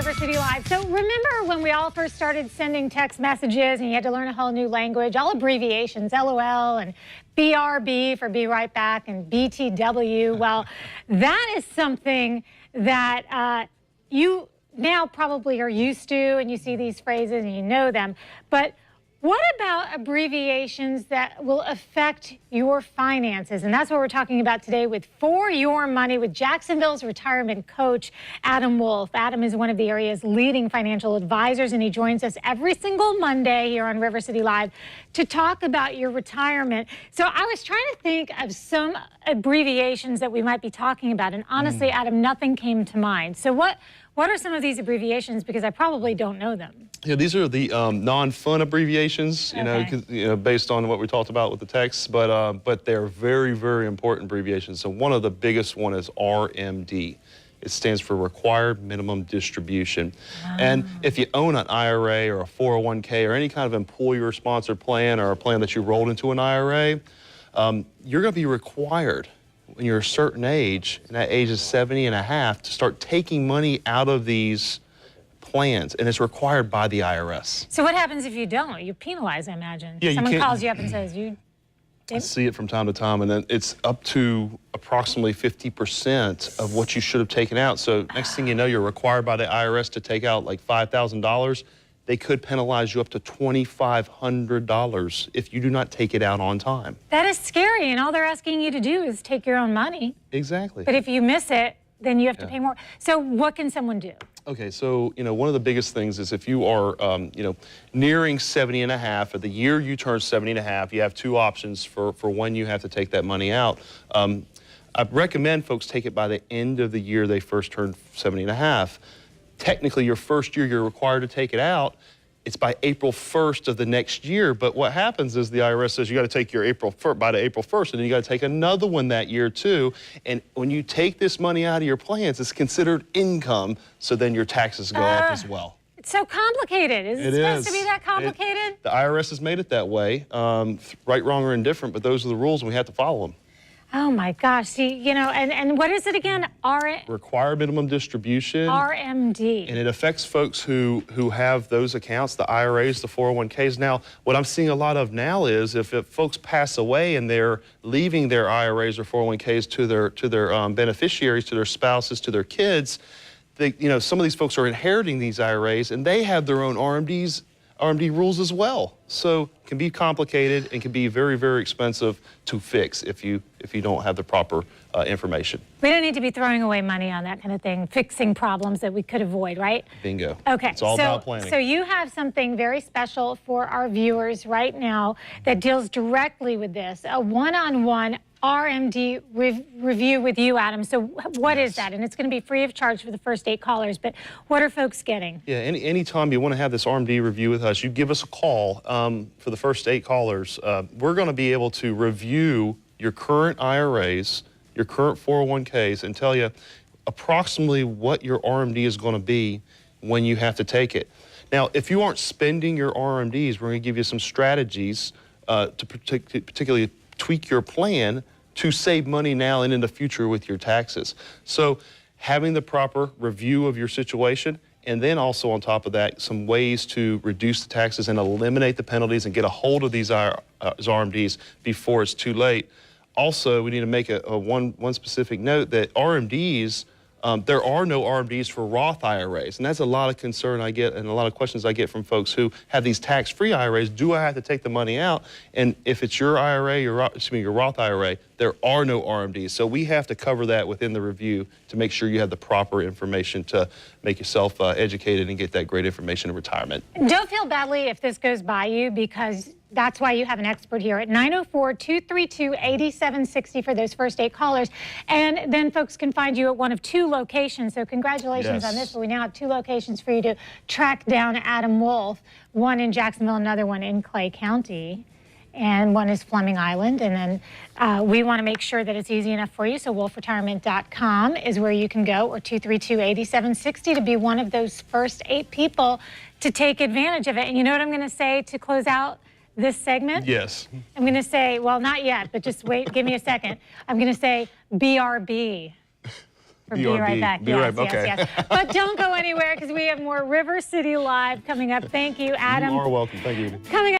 River City Live. So remember when we all first started sending text messages and you had to learn a whole new language, all abbreviations, LOL and BRB for Be Right Back and BTW. Well, that is something that you now probably are used to, and you see these phrases and you know them. But what about abbreviations that will affect your finances? And that's what we're talking about today with For Your Money with Jacksonville's retirement coach, Adam Wolf. Adam is one of the area's leading financial advisors, and he joins us every single Monday here on River City Live to talk about your retirement. So I was trying to think of some abbreviations that we might be talking about, and honestly, Adam, nothing came to mind. So what are some of these abbreviations? Because I probably don't know them. Yeah, these are the non-fun abbreviations, you know, based on what we talked about with the text, but they're very, very important abbreviations. So one of the biggest one is RMD. It stands for Required Minimum Distribution. And if you own an IRA or a 401k or any kind of employer-sponsored plan or a plan that you rolled into an IRA, you're going to be required when you're a certain age, and that age is 70 and a half, to start taking money out of these plans, and it's required by the IRS. So what happens if you don't? You're penalized, I imagine. Yeah, someone calls you up and says, I see it from time to time, and then it's up to approximately 50% of what you should have taken out. So next thing you know, you're required by the IRS to take out like $5,000. They could penalize you up to $2,500 if you do not take it out on time. That is scary, and all they're asking you to do is take your own money. Exactly. But if you miss it, then you have to pay more. So what can someone do? Okay, so, you know, one of the biggest things is if you are, you know, nearing 70 and a half, or the year you turn 70 and a half, you have two options for when you have to take that money out. I recommend folks take it by the end of the year they first turn 70 and a half. Technically, your first year you're required to take it out. It's by April 1st of the next year, but what happens is the IRS says you got to take your by the April 1st, and then you got to take another one that year too. And when you take this money out of your plans, it's considered income, so then your taxes go up as well. It's so complicated. Is it supposed to be that complicated? The IRS has made it that way, right, wrong, or indifferent, but those are the rules, and we have to follow them. Oh my gosh, see, you know, and what is it again? Required minimum distribution. RMD. And it affects folks who have those accounts, the IRAs, the 401ks. Now, what I'm seeing a lot of now is if folks pass away and they're leaving their IRAs or 401ks to their beneficiaries, to their spouses, to their kids, you know, some of these folks are inheriting these IRAs, and they have their own RMD rules as well. So it can be complicated and can be very, very expensive to fix if you don't have the proper information. We don't need to be throwing away money on that kind of thing, fixing problems that we could avoid, right? Bingo. Okay. It's all about planning. So you have something very special for our viewers right now that deals directly with this, a one-on-one RMD review with you, Adam. So what is that? And it's going to be free of charge for the first 8 callers, but what are folks getting? Yeah, anytime you want to have this RMD review with us, you give us a call. For the first 8 callers, we're going to be able to review your current IRAs, your current 401ks, and tell you approximately what your RMD is going to be when you have to take it. Now, if you aren't spending your RMDs, we're going to give you some strategies to particularly tweak your plan to save money now and in the future with your taxes. So having the proper review of your situation, and then also on top of that, some ways to reduce the taxes and eliminate the penalties and get a hold of these RMDs before it's too late. Also, we need to make one specific note that RMDs, there are no RMDs for Roth IRAs, and that's a lot of concern I get and a lot of questions I get from folks who have these tax-free IRAs. Do I have to take the money out? And if it's your IRA, your Roth IRA, there are no RMDs. So we have to cover that within the review to make sure you have the proper information to make yourself educated and get that great information in retirement. Don't feel badly if this goes by you, because that's why you have an expert here at 904-232-8760 for those first 8 callers. And then folks can find you at one of 2 locations. So congratulations on this. But we now have 2 locations for you to track down Adam Wolf, one in Jacksonville, another one in Clay County. And one is Fleming Island. And then we want to make sure that it's easy enough for you. So wolfretirement.com is where you can go, or 232-8760 to be one of those first 8 people to take advantage of it. And you know what I'm going to say to close out this segment? Yes. I'm going to say, well, not yet, but just wait, give me a second. I'm going to say BRB. For Be Right Back. Be yes, right, okay. yes, yes. But don't go anywhere because we have more River City Live coming up. Thank you, Adam. You are welcome. Thank you. Coming up.